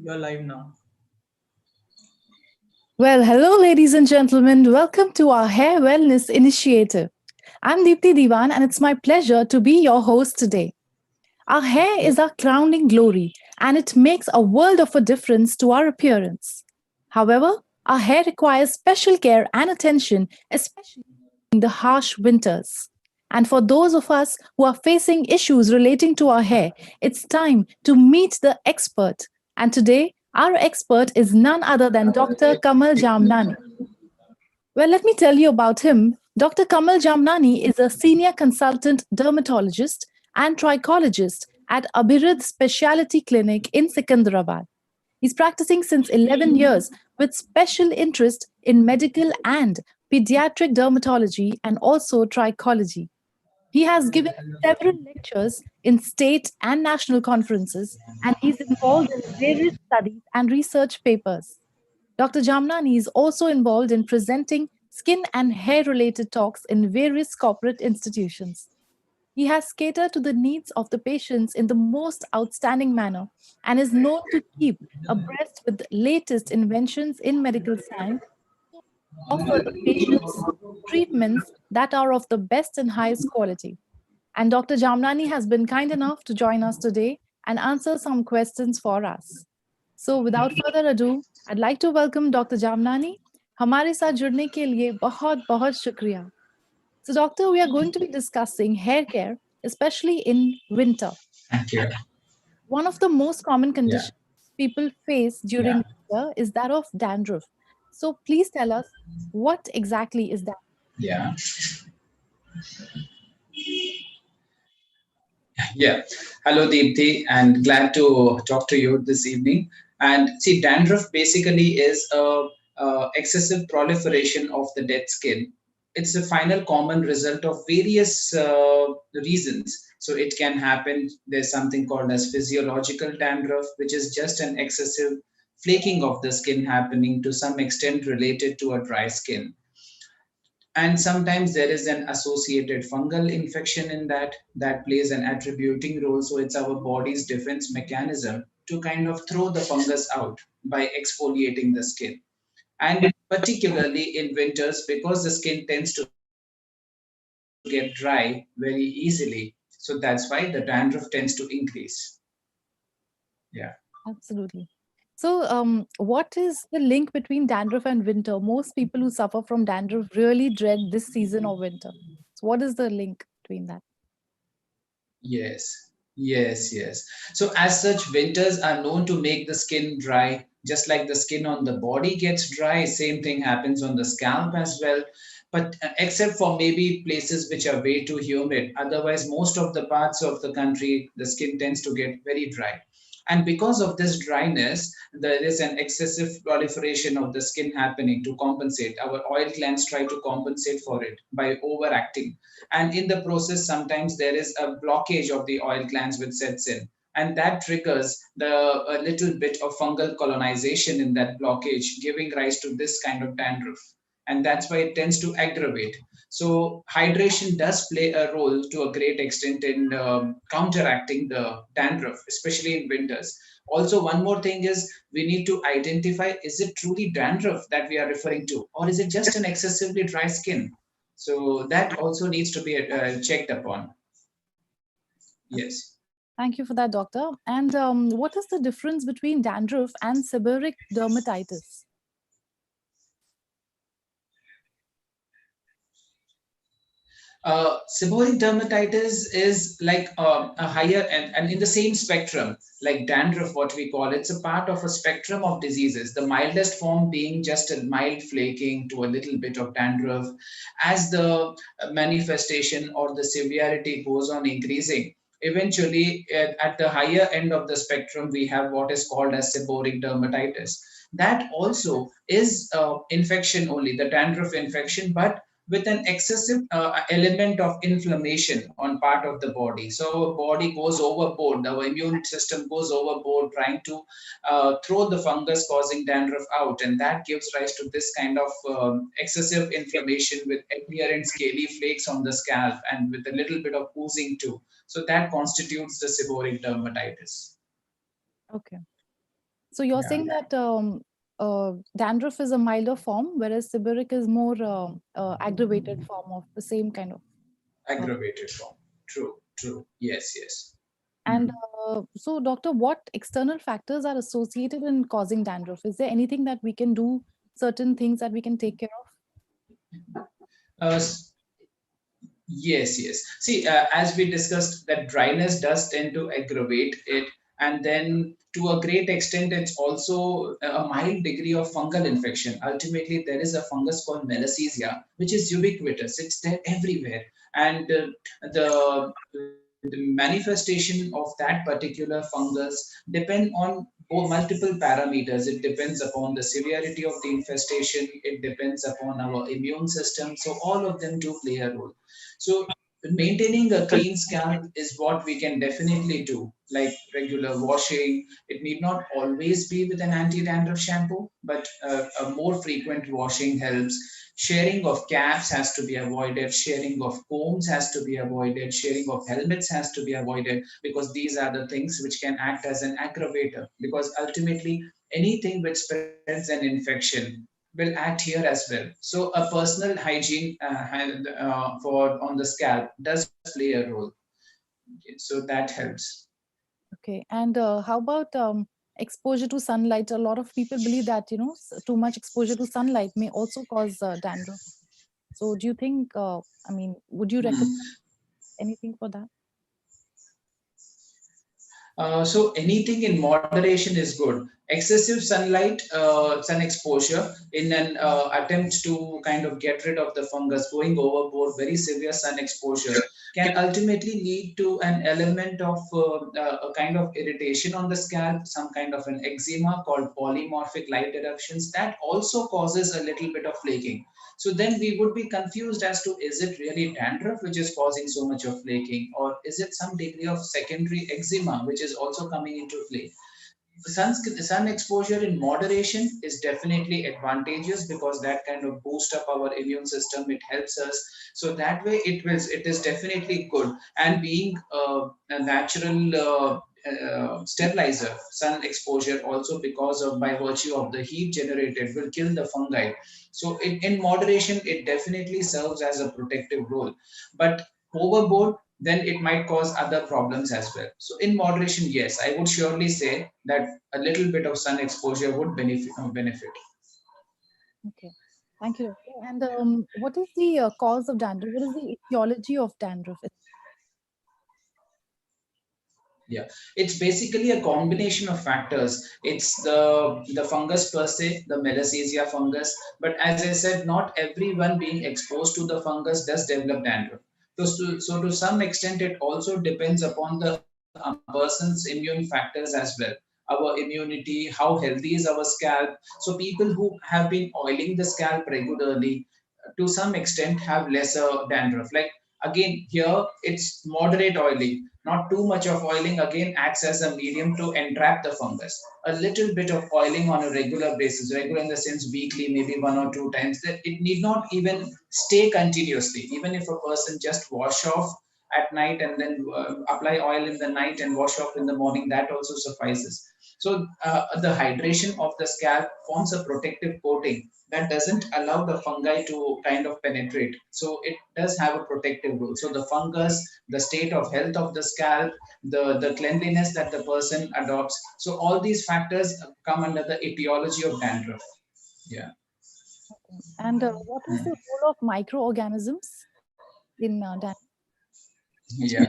You're live now. Well, hello, ladies and gentlemen. Welcome to our Hair Wellness Initiative. I'm Deepthi Diwan, and it's my pleasure to be your host today. Our hair is our crowning glory, and it makes a world of a difference to our appearance. However, our hair requires special care and attention, especially in the harsh winters. And for those of us who are facing issues relating to our hair, it's time to meet the expert. And today, our expert is none other than Dr. Kamal Jamnani. Well, let me tell you about him. Dr. Kamal Jamnani is a senior consultant dermatologist and trichologist at Abhirid Specialty Clinic in Secunderabad. He's practicing since 11 years with special interest in medical and pediatric dermatology and also trichology. He has given several lectures in state and national conferences, and he's involved in various studies and research papers. Dr. Jamnani is also involved in presenting skin and hair related talks in various corporate institutions. He has catered to the needs of the patients in the most outstanding manner and is known to keep abreast with the latest inventions in medical science, offer the patients treatments that are of the best and highest quality. And Dr. Jamnani has been kind enough to join us today and answer some questions for us. So without further ado, I'd like to welcome Dr. Jamnani. हमारे साथ जुड़ने के लिए बहुत बहुत शुक्रिया. So doctor, we are going to be discussing hair care, especially in winter. Thank you. One of the most common Yeah, conditions people face yeah, during winter is that of dandruff. So please tell us what exactly is that? yeah, yeah. Hello, Deepthi, and glad to talk to you this evening. And see, dandruff basically is a excessive proliferation of the dead skin. It's the final common result of various reasons. So it can happen. There's something called as physiological dandruff, which is just an excessive flaking of the skin happening to some extent related to a dry skin, and sometimes there is an associated fungal infection in that plays an attributing role. So it's our body's defense mechanism to kind of throw the fungus out by exfoliating the skin, and particularly in winters because the skin tends to get dry very easily, so that's why the dandruff tends to increase. Yeah. Absolutely. So, what is the link between dandruff and winter? Most people who suffer from dandruff really dread this season of winter. So, what is the link between that? Yes, yes. So, as such, winters are known to make the skin dry, just like the skin on the body gets dry. Same thing happens on the scalp as well. But except for maybe places which are way too humid, otherwise, most of the parts of the country, the skin tends to get very dry. And because of this dryness, there is an excessive proliferation of the skin happening to compensate. Our oil glands try to compensate for it by overacting, and in the process sometimes there is a blockage of the oil glands which sets in, and that triggers the a little bit of fungal colonization in that blockage, giving rise to this kind of dandruff, and that's why it tends to aggravate. So hydration does play a role to a great extent in counteracting the dandruff, especially in winters. Also, one more thing is we need to identify, is it truly dandruff that we are referring to, or is it just an excessively dry skin? So that also needs to be checked upon. Yes. Thank you for that, doctor. And what is the difference between dandruff and seborrheic dermatitis? Seborrheic dermatitis is like a higher and in the same spectrum, like dandruff, what we call it's a part of a spectrum of diseases. The mildest form being just a mild flaking to a little bit of dandruff. As the manifestation or the severity goes on increasing, eventually at the higher end of the spectrum, we have what is called as seborrheic dermatitis. That also is infection only, the dandruff infection, but with an excessive element of inflammation on part of the body. So our body goes overboard, our immune system goes overboard trying to throw the fungus causing dandruff out, and that gives rise to this kind of excessive inflammation with apparent scaly flakes on the scalp and with a little bit of oozing too. So that constitutes the seborrheic dermatitis. Okay. So you're Yeah, saying that dandruff is a milder form, whereas seborrheic is more aggravated form of the same kind of. Uh, aggravated form. True, true. Yes, yes. and Mhm. so, doctor, what external factors are associated in causing dandruff? Is there anything that we can do? Certain things that we can take care of? Uh, Yes, yes. See, as we discussed, that dryness does tend to aggravate it, and then to a great extent, it's also a mild degree of fungal infection. Ultimately, there is a fungus called Malassezia, which is ubiquitous. It's there everywhere, and the manifestation of that particular fungus depend on multiple parameters. It depends upon the severity of the infestation. It depends upon our immune system. So all of them do play a role. So maintaining a clean scalp is what we can definitely do, like regular washing. It need not always be with an anti-dandruff shampoo, but a more frequent washing helps. Sharing of caps has to be avoided. Sharing of combs has to be avoided. Sharing of helmets has to be avoided, because these are the things which can act as an aggravator. Because ultimately, anything which spreads an infection will act here as well. So a personal hygiene for on the scalp does play a role. Okay, so that helps. Okay. And how about exposure to sunlight? A lot of people believe that, too much exposure to sunlight may also cause dandruff. So do you think, I mean, would you recommend Hmm. anything for that? So anything in moderation is good. Excessive sunlight, sun exposure, in an attempt to kind of get rid of the fungus, going overboard, very severe sun exposure can ultimately lead to an element of a kind of irritation on the scalp, some kind of an eczema called polymorphic light eruptions. That also causes a little bit of flaking. So then we would be confused as to, is it really dandruff which is causing so much of flaking, or is it some degree of secondary eczema which is also coming into play? Sun exposure in moderation is definitely advantageous, because that kind of boosts up our immune system. It helps us. So that way, it is definitely good. And being a natural sterilizer, sun exposure also, because of by virtue of the heat generated, will kill the fungi. So in moderation, it definitely serves as a protective role. But overboard, then it might cause other problems as well. So in moderation, yes, I would surely say that a little bit of sun exposure would benefit. Okay. Thank you, doctor. And what is the cause of dandruff? What is the etiology of dandruff? Yeah, it's basically a combination of factors. It's the fungus per se, the Malassezia fungus. But as I said, not everyone being exposed to the fungus does develop dandruff. So to some extent, it also depends upon the person's immune factors as well. Our immunity, how healthy is our scalp. So people who have been oiling the scalp regularly, to some extent, have lesser dandruff. Like, again, here it's moderate oiling. Not too much of oiling again acts as a medium to entrap the fungus. A little bit of oiling on a regular basis, regular in the sense weekly, maybe 1 or 2 times, that it need not even stay continuously. Even if a person just wash off at night and then apply oil in the night and wash off in the morning, that also suffices. So the hydration of the scalp forms a protective coating that doesn't allow the fungi to kind of penetrate. So it does have a protective role. So the fungus, the state of health of the scalp, the cleanliness that the person adopts. So all these factors come under the etiology of dandruff. Yeah. And what is the role of microorganisms in dandruff? Yeah.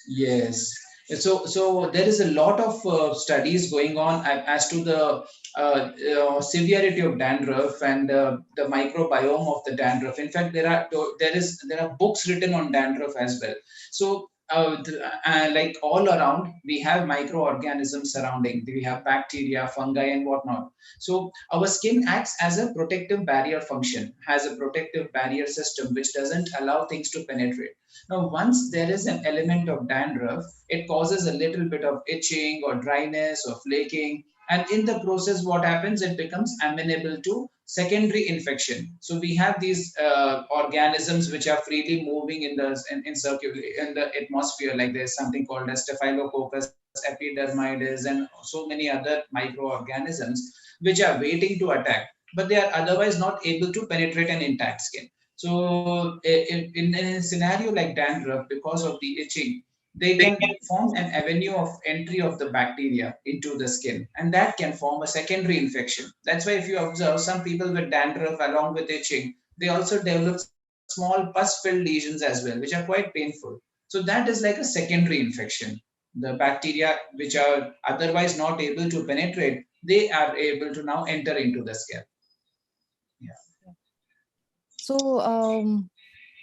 Yes. So there is a lot of studies going on as to the severity of dandruff and the microbiome of the dandruff. In fact, there are books written on dandruff as well. So like all around, we have microorganisms surrounding. We have bacteria, fungi, and whatnot. So our skin acts as a protective barrier function, has a protective barrier system which doesn't allow things to penetrate. Now, once there is an element of dandruff, it causes a little bit of itching or dryness or flaking. And in the process, what happens? It becomes amenable to secondary infection. So we have these organisms which are freely moving in the in the atmosphere. Like there's something called as Staphylococcus epidermidis, and so many other microorganisms which are waiting to attack, but they are otherwise not able to penetrate an intact skin. So, in a scenario like dandruff, because of the itching, they can form an avenue of entry of the bacteria into the skin, and that can form a secondary infection. That's why, if you observe, some people with dandruff along with itching, they also develop small pus filled lesions as well, which are quite painful. So, that is like a secondary infection. The bacteria, which are otherwise not able to penetrate, they are able to now enter into the skin. Yeah. So,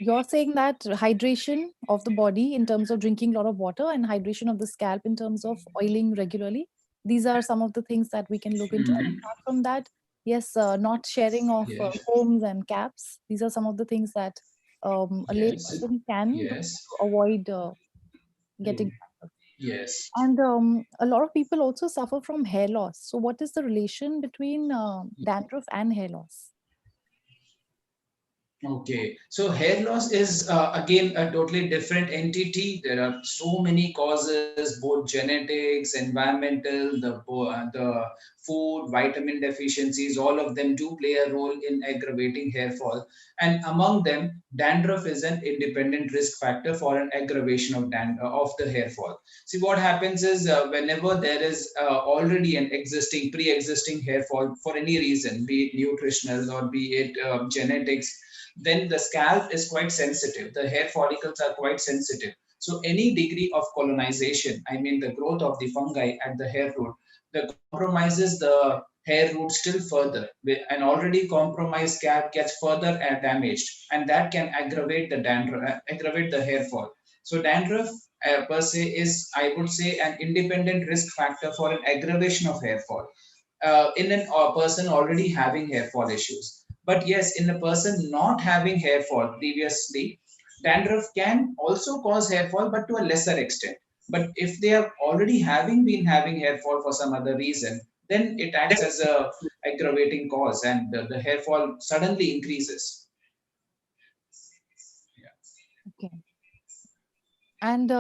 you're saying that hydration of the body in terms of drinking a lot of water and hydration of the scalp in terms of oiling regularly, these are some of the things that we can look into. And Mhm. apart from that, yes, not sharing of Yes. combs and caps. These are some of the things that a lay Yes. person can do Yes. to avoid getting. Yes. And a lot of people also suffer from hair loss. So, what is the relation between dandruff and hair loss? Okay, so hair loss is again a totally different entity. There are so many causes, both genetics, environmental, the food, vitamin deficiencies. All of them do play a role in aggravating hair fall, and among them, dandruff is an independent risk factor for an aggravation of of the hair fall. See, what happens is whenever there is already an pre-existing hair fall for any reason, be it nutritional or be it genetics, then the scalp is quite sensitive. The hair follicles are quite sensitive. So any degree of colonization, I mean the growth of the fungi at the hair root, that compromises the hair root still further. An already compromised scalp gets further damaged, and that can aggravate the dandruff, aggravate the hair fall. So dandruff per se is, I would say, an independent risk factor for an aggravation of hair fall in a person already having hair fall issues. But yes, in a person not having hair fall previously, dandruff can also cause hair fall, but to a lesser extent. But if they are already having been having hair fall for some other reason, then it acts as a aggravating cause, and the hair fall suddenly increases. Yeah. Okay. And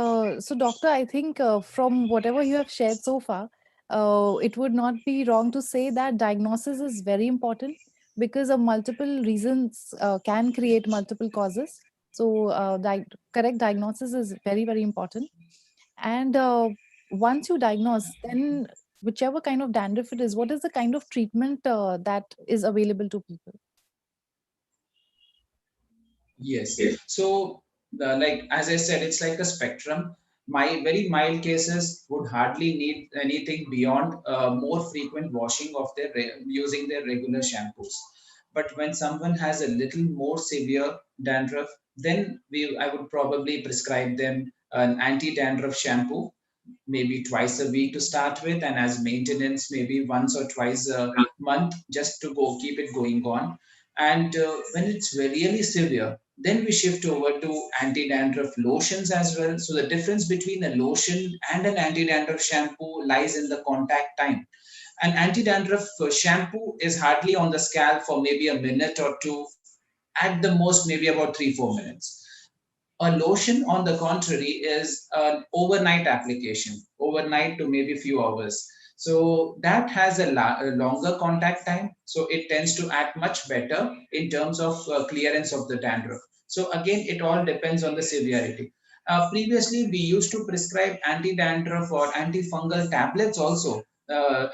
so, doctor, I think from whatever you have shared so far, it would not be wrong to say that diagnosis is very important because of multiple reasons can create multiple causes. So, correct diagnosis is very, very important. And once you diagnose, then whichever kind of dandruff it is, what is the kind of treatment that is available to people? Yes. So, like as I said, it's like a spectrum. My very mild cases would hardly need anything beyond more frequent washing of using their regular shampoos. But when someone has a little more severe dandruff, then I would probably prescribe them an anti-dandruff shampoo, maybe twice a week to start with, and as maintenance, maybe once or twice a month, just to go keep it going on. And when it's really severe, then we shift over to anti-dandruff lotions as well. So the difference between a lotion and an anti-dandruff shampoo lies in the contact time. An anti-dandruff shampoo is hardly on the scalp for maybe a minute or two, at the most maybe about 3-4 minutes. A lotion, on the contrary, is an overnight application, overnight to maybe a few hours. So that has a longer contact time. So it tends to act much better in terms of clearance of the dandruff. So again, it all depends on the severity. Previously, we used to prescribe anti-dandruff or antifungal tablets also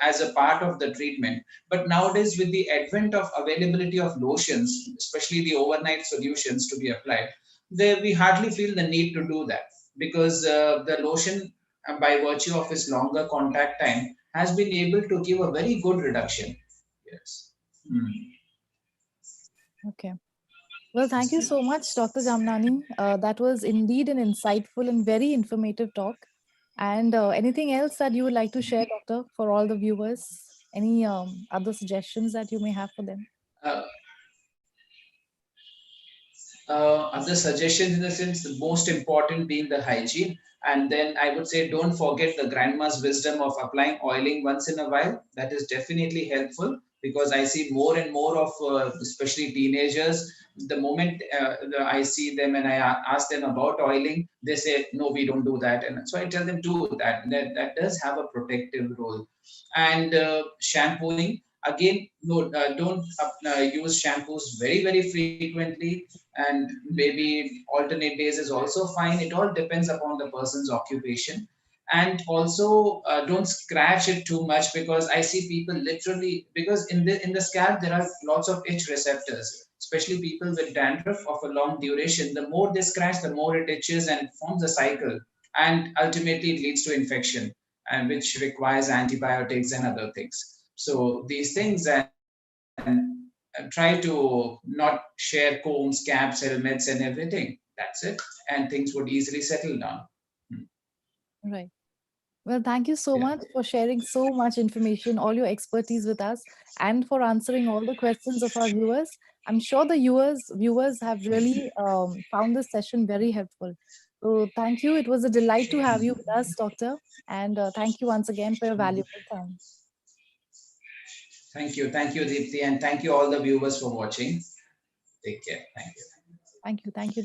as a part of the treatment. But nowadays, with the advent of availability of lotions, especially the overnight solutions to be applied, we hardly feel the need to do that, because the lotion, by virtue of its longer contact time, has been able to give a very good reduction. Yes. Mm. Okay. Well, thank you so much, Dr. Jamnani. That was indeed an insightful and very informative talk. And anything else that you would like to share, Doctor, for all the viewers? Any other suggestions that you may have for them? Uh, other suggestions, in the sense, the most important being the hygiene. And then I would say, don't forget the grandma's wisdom of applying oiling once in a while. That is definitely helpful. because I see more and more of especially teenagers. The moment I see them and I ask them about oiling, they say no, we don't do that, and so I tell them do that. That does have a protective role. And shampooing, again, no, don't use shampoos very frequently, and maybe alternate days is also fine. It all depends upon the person's occupation. And also don't scratch it too much, because I see people literally, because in the scalp there are lots of itch receptors, especially people with dandruff of a long duration. The more they scratch, the more it itches and forms a cycle, and ultimately it leads to infection, and which requires antibiotics and other things. So these things, and try to not share combs, caps, helmets, and everything. That's it, and things would easily settle down. Hmm. Right. Well, thank you so Yeah. much for sharing so much information, all your expertise with us, and for answering all the questions of our viewers. I'm sure the viewers have really found this session very helpful. So, thank you. It was a delight to have you with us, Doctor. And thank you once again for your valuable time. Thank you, Deepthi, and thank you all the viewers for watching. Take care. Thank you. Thank you. Thank you,